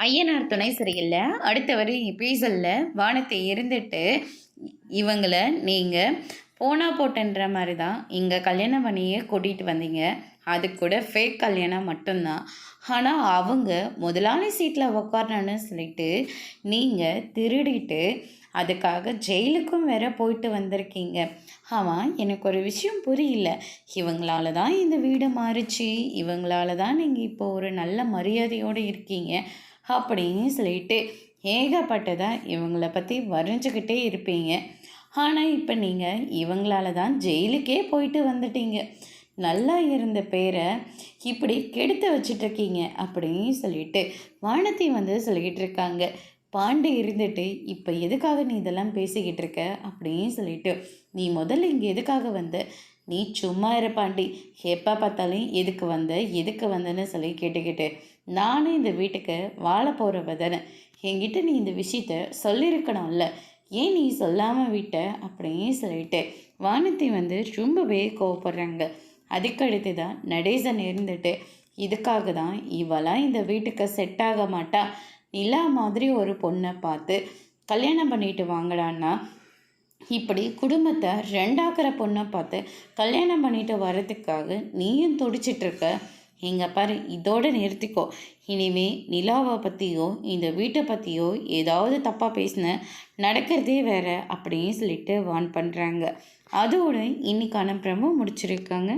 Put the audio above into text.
ஐயனார் துணை சரியில்லை. அடுத்த வரி எபிசோடில் வானத்தை இருந்துட்டு இவங்கள நீங்கள் போனா போட்டுன்ற மாதிரி தான் இங்கே கல்யாணம் பண்ணியே கூட்டிகிட்டு வந்தீங்க. அது கூட ஃபேக் கல்யாணம் மட்டும்தான். ஆனால் அவங்க முதலாளி சீட்டில் உக்காரணுன்னு சொல்லிட்டு நீங்கள் திருடிட்டு அதுக்காக ஜெயிலுக்கும் வேற போயிட்டு வந்திருக்கீங்க. ஆமாம், எனக்கு ஒரு விஷயம் புரியல. இவங்களால தான் இந்த வீடு மாறிச்சு, இவங்களால தான் நீங்கள் இப்போ ஒரு நல்ல மரியாதையோடு இருக்கீங்க அப்படின்னு சொல்லிட்டு ஏகப்பட்டதாக இவங்கள பற்றி வரைஞ்சிக்கிட்டே இருப்பீங்க. ஆனால் இப்போ நீங்கள் இவங்களால தான் ஜெயிலுக்கே போயிட்டு வந்துட்டீங்க. நல்லா இருந்த பேரை இப்படி கெடுத்து வச்சிட்ருக்கீங்க அப்படின்னு சொல்லிட்டு வானத்தை சொல்லிக்கிட்டு இருக்காங்க. பாண்டி இருந்துட்டு இப்போ எதுக்காக நீ இதெல்லாம் பேசிக்கிட்டு இருக்க அப்படின்னு சொல்லிட்டு, நீ முதல்ல இங்கே எதுக்காக வந்த? நீ சும்மா இரு பாண்டி, எப்போ பார்த்தாலும் எதுக்கு வந்தேன்னு சொல்லி கேட்டுக்கிட்டு, நானும் இந்த வீட்டுக்கு வாழ போகிறவ தானே, என்கிட்ட நீ இந்த விஷயத்த சொல்லியிருக்கணும்ல, ஏன் நீ சொல்லாமல் விட்ட அப்படின்னு சொல்லிட்டு வானத்தை ரொம்பவே கோவப்படுறாங்க. அதுக்கடுத்து தான் நடேசன் இருந்துட்டு, இதுக்காக தான் இவெல்லாம் இந்த வீட்டுக்கு செட் ஆக மாட்டா, நிலா மாதிரி ஒரு பொண்ணை பார்த்து கல்யாணம் பண்ணிட்டு வாங்கடான்னா இப்படி குடும்பத்தை ரெண்டாக்கிற பொண்ணை பார்த்து கல்யாணம் பண்ணிட்டு வர்றதுக்காக நீயும் துடிச்சிட்ருக்க. எங்கள் பாரு, இதோடு நிறுத்திக்கோ. இனிமே நிலாவை பற்றியோ இந்த வீட்டை பற்றியோ ஏதாவது தப்பாக பேசின நடக்கிறதே வேற அப்படின்னு சொல்லிட்டு வான் பண்ணுறாங்க. அதோடு இன்னைக்கான பிரமோ முடிச்சிருக்காங்க.